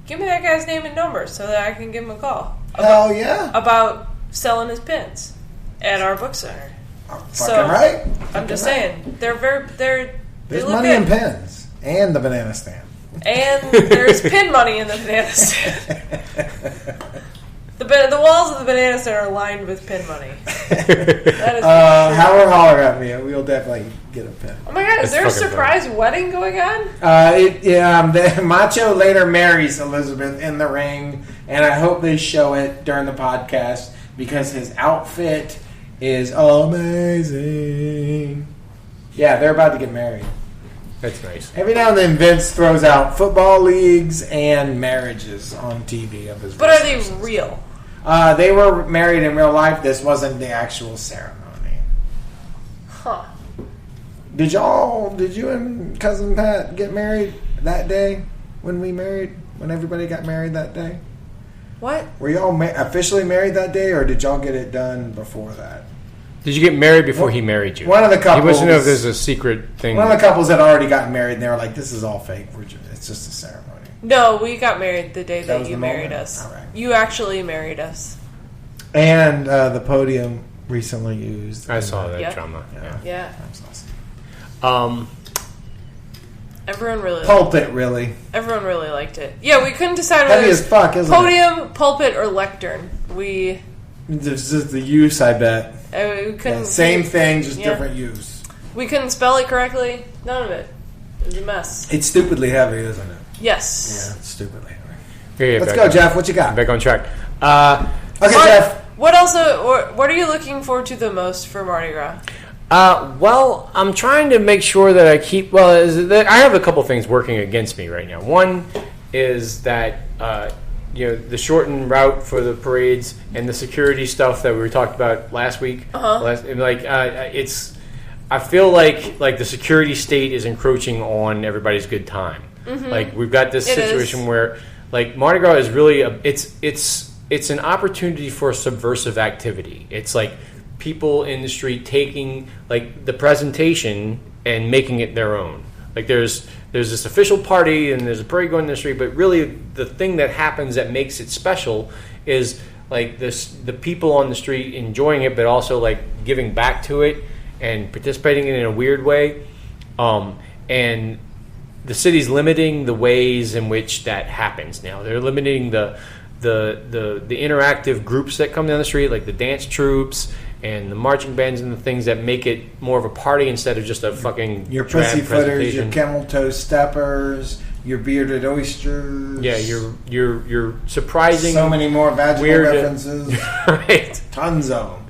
"Give me that guy's name and number so that I can give him a call." Hell yeah! About selling his pins at our book center. Fucking right. I'm just saying there's money in pins and the banana stand. And there's pin money in the banana stand. The walls of the banana stand are lined with pin money. That is Howard holler at me. We'll definitely get a pin. Oh my god, is there a surprise wedding going on? The Macho later marries Elizabeth in the ring, and I hope they show it during the podcast because his outfit is amazing. Yeah, they're about to get married. That's nice. Every now and then Vince throws out football leagues and marriages on TV of his But are they real? They were married in real life. This wasn't the actual ceremony. Huh. Did you and Cousin Pat get married that day when everybody got married that day? What? Were y'all officially married that day, or did y'all get it done before that? Did you get married before he married you? One of the couples. He wants to know if there's a secret thing. One of the couples had already gotten married, and they were like, "This is all fake. It's just a ceremony." No, we got married the day that you married moment? us. All right. You actually married us. And the podium recently used. I saw that Yep. drama. Yeah. That's awesome. Everyone really Pulpit, really. Everyone really liked it. Yeah, we couldn't decide whether Heavy it as was fuck, isn't podium, pulpit, or lectern. This is the use, I bet. We couldn't. Same thing, just different use. We couldn't spell it correctly. None of it. It was a mess. It's stupidly heavy, isn't it? Yes. Yeah, it's stupidly heavy. Here, Let's go, Jeff. What you got? Back on track. Okay, Jeff. What else? What are you looking forward to the most for Mardi Gras? Well, I'm trying to make sure that I keep. I have a couple things working against me right now. One is that the shortened route for the parades and the security stuff that we were talking about last week. I feel like the security state is encroaching on everybody's good time. Mm-hmm. Like we've got this situation where like Mardi Gras is really it's an opportunity for subversive activity. It's like people in the street taking like the presentation and making it their own. Like there's this official party and there's a parade going in the street, but really the thing that happens that makes it special is like the people on the street enjoying it, but also like giving back to it and participating in it in a weird way. And the city's limiting the ways in which that happens now. They're limiting the interactive groups that come down the street, like the dance troops and the marching bands and the things that make it more of a party instead of just a fucking your pussyfooters, your camel toe steppers, your bearded oysters. Yeah, your surprising so many more vaginal references. Right, tons of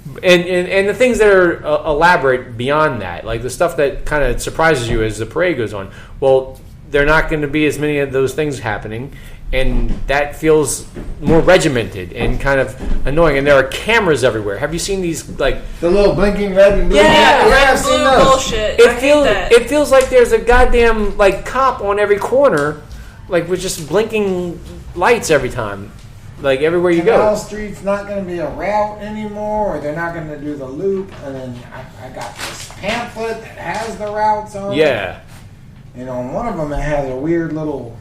them. And the things that are elaborate beyond that, like the stuff that kind of surprises you as the parade goes on. Well, there are not going to be as many of those things happening, and that feels more regimented and kind of annoying. And there are cameras everywhere. Have you seen these, like the little blinking red and blue? Yeah, red I've and seen blue those. bullshit. I hate that. It feels like there's a goddamn like cop on every corner, like with just blinking lights every time, like everywhere you Canal go. Street's not going to be a route anymore, or they're not going to do the loop. And then I got this pamphlet that has the routes on it. Yeah. And on one of them, it has a weird little...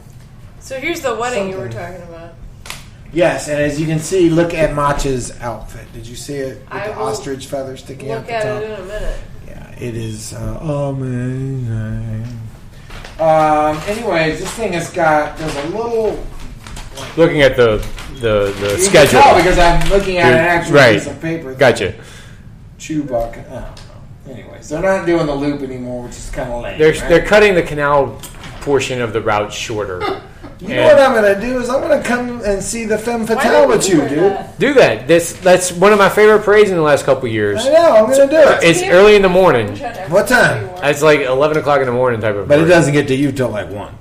So here's the wedding you were something. talking about. Yes, and as you can see, look at Mach's outfit. Did you see it? With I the will ostrich feathers sticking out Look the at top? it in a minute. Yeah, it is amazing. Anyways, this thing has got... There's a little... Looking at the You schedule. can tell because I'm looking at an actual Right. piece of paper. Gotcha. Chewbacca. I don't know. Anyways, they're not doing the loop anymore, which is kind of lame. They're right? they're cutting the canal portion of the route shorter. You know what I'm going to do is I'm going to come and see the femme Why fatale don't with you, wear dude. that? Do that. That's one of my favorite parades in the last couple of years. I know, I'm going to do it. It's early in the morning. What time? It's like 11 o'clock in the morning type of But it parade. doesn't get to you till like 1.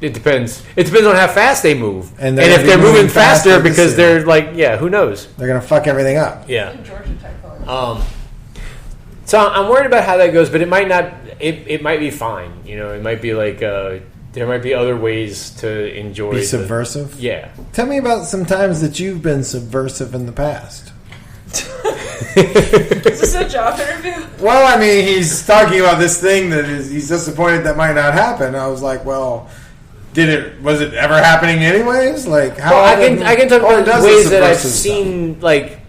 It depends. It depends on how fast they move. And And they're if gonna they're be moving moving faster faster this because year. they're like, yeah, who knows? They're going to fuck everything up. Yeah. Georgia type. So I'm worried about how that goes, but it might not. It might be fine. You know, it might be like there might be other ways to enjoy. Be subversive? Yeah. Tell me about some times that you've been subversive in the past. Is this a job interview? Well, I mean, he's talking about this thing that he's disappointed that might not happen. I was like, well, was it ever happening anyways? Like, how? Well, I can talk or about does the ways that I've subversive seen like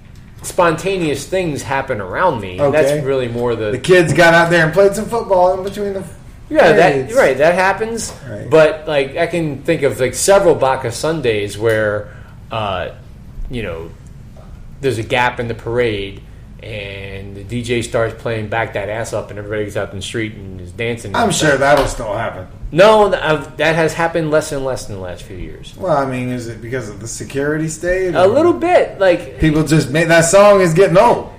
spontaneous things happen around me. Okay. That's really more the kids got out there and played some football in between the that right. That happens. Right. But like I can think of like several Bacchus Sundays where, there's a gap in the parade. And the DJ starts playing Back That Ass Up, and everybody gets out in the street and is dancing. I'm sure that'll still happen. No, that has happened less and less in the last few years. Well, I mean, is it because of the security state? A little bit, like People just made that song is getting old.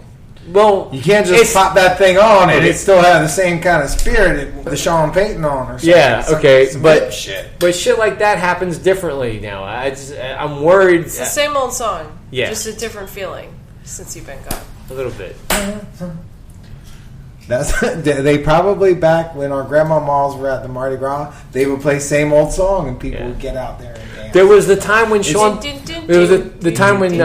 well, You can't just pop that thing on and it still has the same kind of spirit with the Sean Payton on or something. Yeah, okay, some but shit. But shit like that happens differently now. I'm worried. It's the same old song. Yeah. Just a different feeling since you've been gone. A little bit. They probably back when our grandmas were at the Mardi Gras, they would play same old song and people would get out there and dance. There was the time when Sean. There was the time when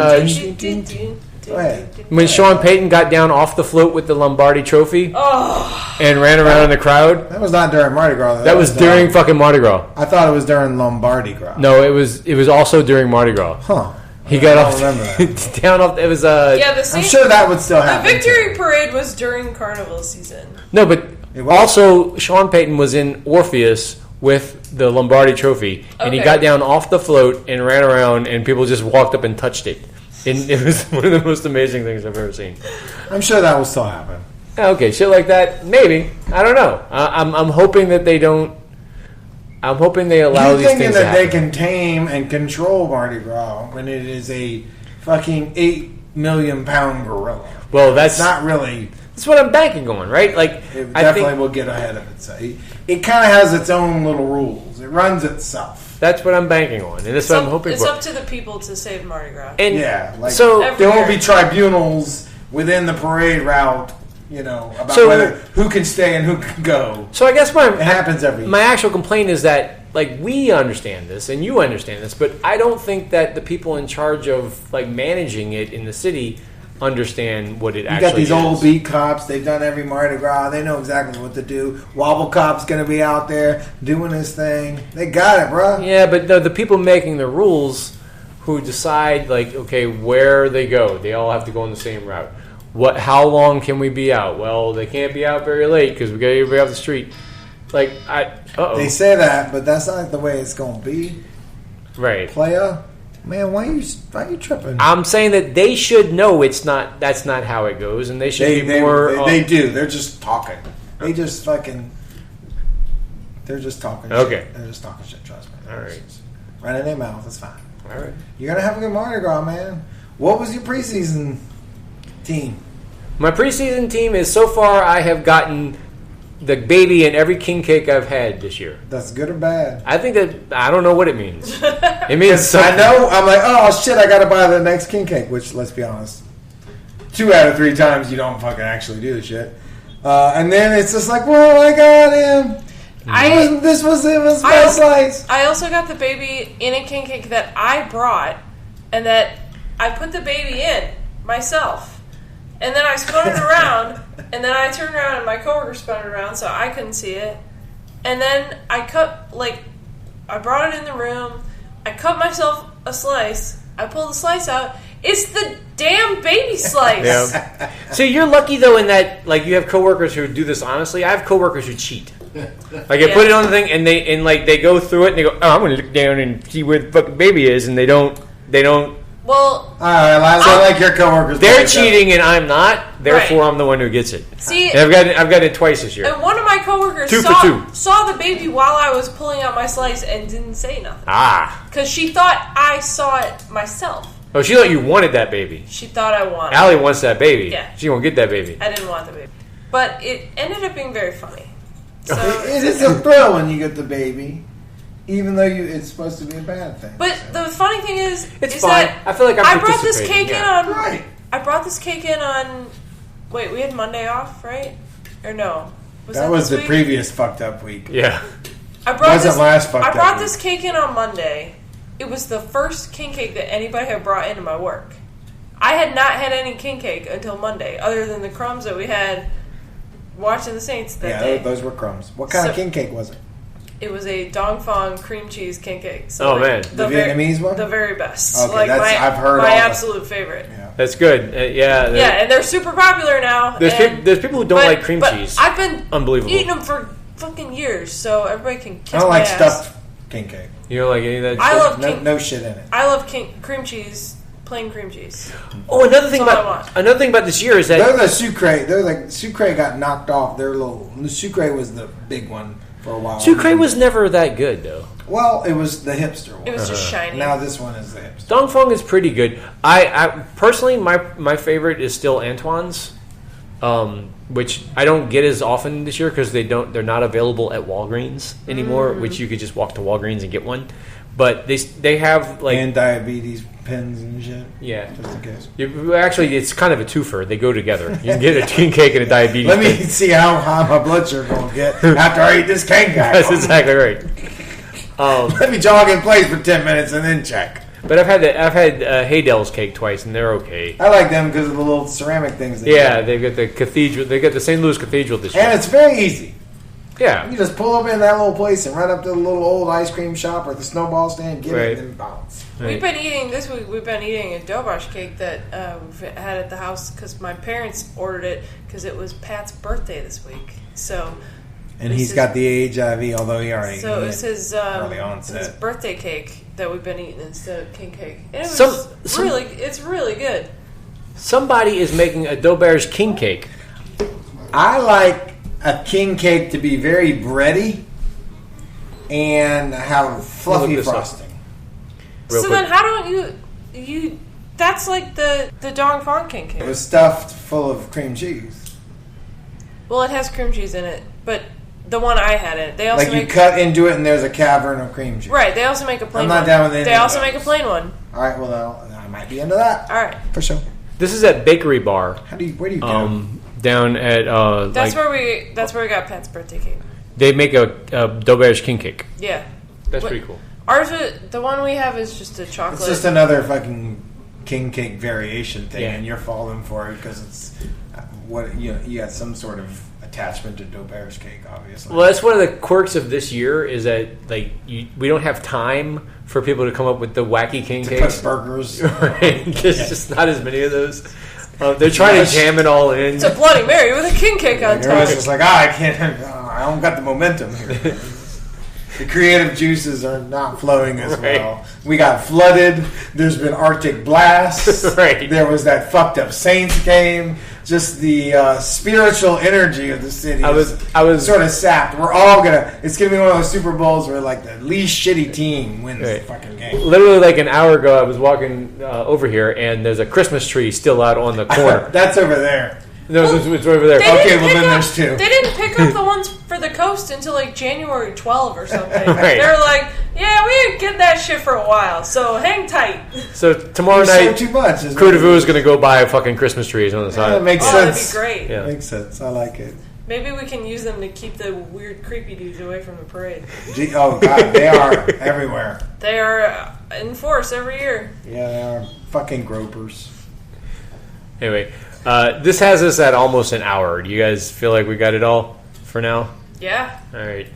Go ahead. when Sean Payton got down off the float with the Lombardi Trophy and ran around in the crowd. That was not during Mardi Gras. Though. That was during fucking Mardi Gras. I thought it was during Lombardi Gras. No, it was also during Mardi Gras. Huh. He got I off don't remember that. down off. It was Yeah, the same. I'm sure that would still The happen. victory parade was during carnival season. No, but It was. also Sean Payton was in Orpheus with the Lombardi Trophy, and he Okay. got down off the float and ran around, and people just walked up and touched it. And it was one of the most amazing things I've ever seen. I'm sure that will still happen. Okay, shit like that, maybe. I don't know. I'm hoping that they don't. I'm hoping they allow You're these thinking things to that they happen. can tame and control Mardi Gras when it is a fucking 8 million pound gorilla. Well, It's that's not really. that's what I'm banking on, right? Like, It I definitely think will get ahead of itself. It kind of has its own little rules. It runs itself. that's what I'm banking on, and that's what I'm hoping It's for. up to the people to save Mardi Gras. And Yeah, like so there won't be tribunals within the parade route. About So- who can stay and who can go. So I guess It happens every year. my actual complaint is that like we understand this and you understand this, but I don't think that the people in charge of like managing it in the city understand what it You actually got these is. old beat cops. They've done every Mardi Gras. They know exactly what to do. Wobble Cop's going to be out there doing his thing. They got it, bro. Yeah, but the people making the rules who decide like okay where they go, they all have to go on the same route. How long can we be out? Well, they can't be out very late because we got everybody off the street. Like They say that, but that's not the way it's going to be. right. Playa, man, why you tripping? I'm saying that they should know it's not. That's not how it goes, and they should be more. They do. They're just talking. They just fucking. They're just talking. Okay. Shit. They're just talking shit. Trust me. All right. Right in their mouth. It's fine. All right. You're gonna have a good Mardi Gras, man. What was your preseason team? My preseason team is so far I have gotten the baby in every king cake I've had this year. That's good or bad? I think that I don't know what it means. It means something. I know. I'm like, oh shit, I got to buy the next king cake. Which, let's be honest, 2 out of 3 times you don't fucking actually do the shit. And then it's just like, well, I got him. It was my slice. I also got the baby in a king cake that I brought, and that I put the baby in myself. And then I spun it around, and then I turned around and my coworker spun it around so I couldn't see it. And then I brought it in the room, I cut myself a slice, I pulled the slice out. It's the damn baby slice. Yeah. So you're lucky though in that, like, you have coworkers who do this honestly. I have coworkers who cheat. Like, I put it on the thing and they go through it and they go, oh, I'm going to look down and see where the fucking baby is, and they don't. Well, I like your coworkers. They're cheating and I'm not. Therefore, right. I'm the one who gets it. See, and I've got it twice this year. And one of my coworkers saw the baby while I was pulling out my slice and didn't say nothing. Because she thought I saw it myself. Oh, she thought you wanted that baby. She thought I wanted. Allie wants that baby. Yeah, she won't get that baby. I didn't want the baby, but it ended up being very funny. So it is a thrill when you get the baby. Even though it's supposed to be a bad thing. But the funny thing is fine. That I feel like I brought this cake in on... Right. I brought this cake in on... Wait, we had Monday off, right? Or no? That was the previous fucked up week. Yeah. I brought this cake in on Monday. It was the first king cake that anybody had brought into my work. I had not had any king cake until Monday, other than the crumbs that we had watching the Saints that day. Yeah, those were crumbs. What kind of king cake was it? It was a Dong Fong cream cheese king cake. So man. The Vietnamese one? The very best. Okay, I've heard my absolute favorite. Yeah. That's good. Yeah, and they're super popular now. There's people who don't like cream cheese. I've been unbelievable eating them for fucking years, so everybody can kiss I don't my like ass. stuffed king cake. You don't like any of that I shit? love no shit in it. I love cream cheese, plain cream cheese. Oh, another thing about this year is that... They're the sucre. They're like, sucre got knocked off. The sucre was the big one. For a while. Sucre was never that good, though. Well, it was the hipster one. It was just shiny. Now this one is the hipster. Dong Fong is pretty good. I personally, my favorite is still Antoine's, which I don't get as often this year because they're not available at Walgreens anymore. Which you could just walk to Walgreens and get one. But they have like and diabetes pins and shit. Yeah, just in case. Actually, it's kind of a twofer. They go together. You can get a king cake and a diabetes. Let me see how high my blood sugar gonna get after I eat this cake. That's exactly right. Let me jog in place for 10 minutes and then check. But I've had Haydell's cake twice, and they're okay. I like them because of the little ceramic things. They've got the cathedral. They got the St. Louis Cathedral this year, and it's very easy. Yeah, you just pull up in that little place and run up to the little old ice cream shop or the snowball stand, get it, and bounce. Right. We've been eating this week. We've been eating a dobosh cake that we've had at the house because my parents ordered it because it was Pat's birthday this week. So, and he's got the HIV, although he already it was his early onset. His birthday cake that we've been eating instead of king cake. And it was it's really good. Somebody is making a Daubert's king cake. I like a king cake to be very bready and have fluffy frosting. Then how don't you that's like the Dong Fong king cake. It was stuffed full of cream cheese. Well, it has cream cheese in it, but the one I had in it, they also you cut into it and there's a cavern of cream cheese. Right, they also make a plain one. I'm not down with it. They also make a plain one. All right, well, I might be into that. All right. For sure. This is at Bakery Bar. Where do you go? Down at that's where we got Pat's birthday cake. They make a Daubert's king cake. Yeah, that's pretty cool. Ours, the one we have is just a chocolate. It's just another fucking king cake variation thing, and you're falling for it because it's you got some sort of attachment to Daubert's cake, obviously. Well, that's one of the quirks of this year is that we don't have time for people to come up with the wacky king cakes. Put burgers, right? There's just not as many of those. They're trying to jam it all in. It's a Bloody Mary with a king cake on top. It's just like, I can't. I don't got the momentum here. The creative juices are not flowing as well. We got flooded. There's been Arctic blasts. Right. There was that fucked up Saints game. Just the spiritual energy of the city. I was sort of sapped. It's gonna be one of those Super Bowls where like the least shitty team wins the fucking game. Literally, like an hour ago, I was walking over here, and there's a Christmas tree still out on the corner. That's over there. No, it's over there. Okay, well then there's two. They didn't pick up the ones for the coast until like January 12 or something. Right. They're like, yeah, we didn't get that shit for a while, so hang tight. So tomorrow night, too much. Krewe Du Vieux is going to go buy fucking Christmas trees on the side. That makes sense. That'd be great. Yeah. Makes sense. I like it. Maybe we can use them to keep the weird, creepy dudes away from the parade. Oh God, they are everywhere. They are in force every year. Yeah, they are fucking gropers. Anyway, this has us at almost an hour. Do you guys feel like we got it all for now? Yeah. All right.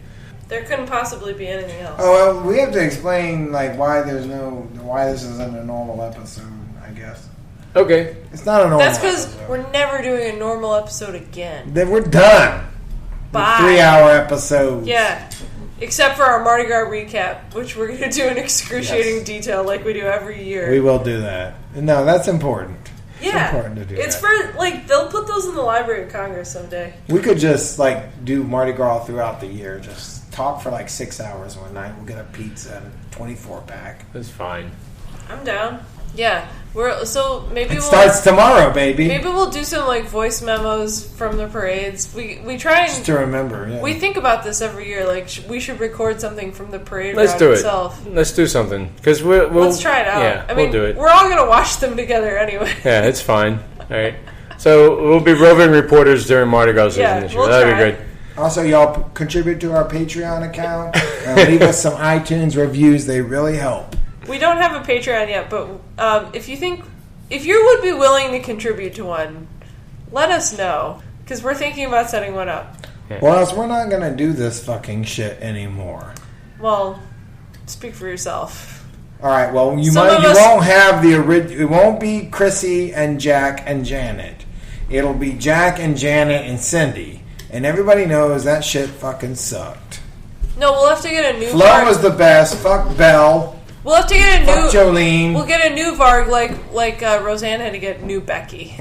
There couldn't possibly be anything else. Oh well, we have to explain like why this isn't a normal episode. I guess Okay. it's not a normal. That's because episode. we're never doing a normal episode again. Then we're done. Bye. 3-hour episodes. Yeah. Except for our Mardi Gras recap, which we're going to do in excruciating detail like we do every year. We will do that. No, that's important. Yeah. It's important to do It's that. for, like, they'll put those in the Library of Congress someday. We could just like do Mardi Gras throughout the year. Just talk for like 6 hours one night. We'll get a pizza and a 24-pack. That's fine. I'm down. Yeah. Maybe It starts tomorrow, baby. Maybe we'll do some, like, voice memos from the parades. We try and... Just to remember, yeah. We think about this every year. Like, we should record something from the parade Let's route do it. itself. Let's do something. Because we'll Let's try it out. Yeah, I mean, we'll do it. we're all going to watch them together anyway. Yeah, it's fine. All right. So we'll be roving reporters during Mardi Gras season this year. we'll That'd try. be good. Also, y'all contribute to our Patreon account and leave us some iTunes reviews. They really help. We don't have a Patreon yet, but if you would be willing to contribute to one, let us know, because we're thinking about setting one up. Yeah. Or else we're not going to do this fucking shit anymore. Well, speak for yourself. All right, well, you Some of us- won't have the original. It won't be Chrissy and Jack and Janet. It'll be Jack and Janet and Cindy. And everybody knows that shit fucking sucked. No, we'll have to get a new Flo Varg. was the best. Fuck Belle. We'll have to get a Fuck new... Jolene. We'll get a new Varg like Roseanne had to get new Becky.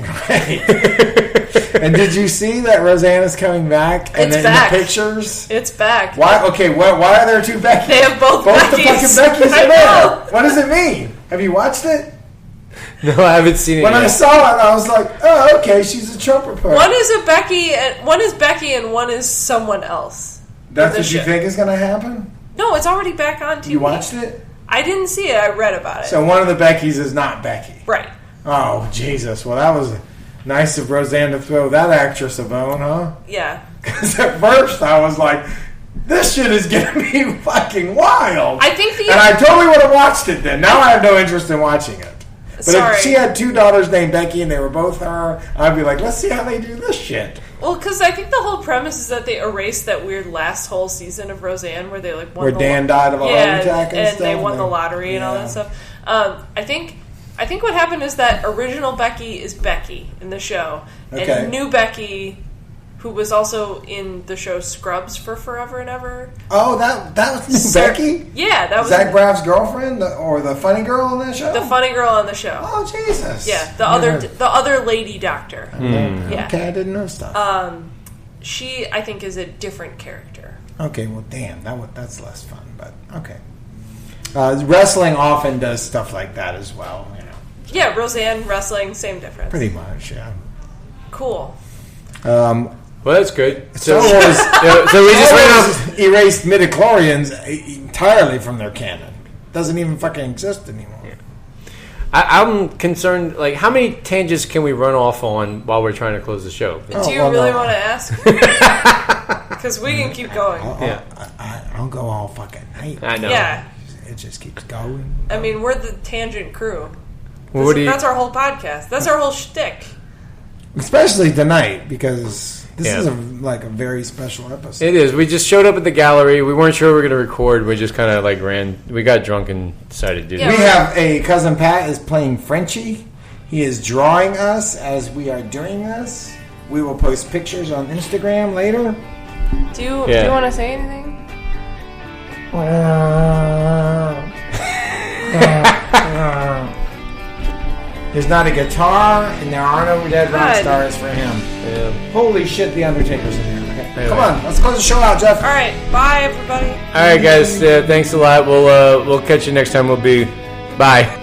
And did you see that Roseanna's coming back? And It's in back. the pictures? It's back. Why? Okay, why are there two Beckys? They have both the Beckys. fucking Beckys I are there. know. What does it mean? Have you watched it? No, I haven't seen it When yet. I saw it, I was like, oh, okay, she's a Trump reporter. One is Becky and one is someone else. That's the what you shit. think is going to happen? No, it's already back on TV. You watched it? I didn't see it. I read about it. So one of the Beckys is not Becky. Right. Oh, Jesus. Well, that was nice of Roseanne to throw that actress a bone, huh? Yeah. Because at first I was like, this shit is going to be fucking wild. I think And I totally would have watched it then. Now I have no interest in watching it. But Sorry. if she had two daughters named Becky and they were both her, I'd be like, let's see how they do this shit. Well, because I think the whole premise is that they erased that weird last whole season of Roseanne where they like won Where the Dan died of a heart attack and stuff. they won the lottery and all that stuff. I think what happened is that original Becky is Becky in the show, Okay. and new Becky, who was also in the show Scrubs for Forever and Ever. Oh, that was new Becky? Yeah, that was Zach Braff's girlfriend? Or the funny girl on that show? the funny girl on the show. Oh, Jesus. Yeah, the other lady doctor. Yeah. Okay, I didn't know stuff. She, I think, is a different character. Okay, well, damn, that's less fun, but okay. Wrestling often does stuff like that as well, you know. Yeah, Roseanne, wrestling, same difference. Pretty much, yeah. Cool. Well, that's good. Star So, Wars so we just went off. erased midichlorians entirely from their canon. Doesn't even fucking exist anymore. I'm concerned. Like, how many tangents can we run off on while we're trying to close the show? Do you well, really no. want to ask? Because we can keep going. Yeah. I'll go all fucking night. I know. Yeah. It just keeps going. I mean, we're the tangent crew. Well, what do you? That's our whole podcast. That's our whole shtick. Especially tonight, because this Yeah. is a very special episode. It is. We just showed up at the gallery. We weren't sure we were going to record. We just kind of like ran. We got drunk and decided to do Yeah. We this. have a cousin Pat is playing Frenchie. He is drawing us as we are doing this. We will post pictures on Instagram later. Do you Yeah. want to say anything? There's not a guitar, and there are no dead rock Good. stars for him. Yeah. Holy shit, the Undertaker's in here. Okay. Anyway. Come on, let's close the show out, Jeff. All right. Bye, everybody. All right, guys. Thanks a lot. We'll catch you next time. We'll be bye.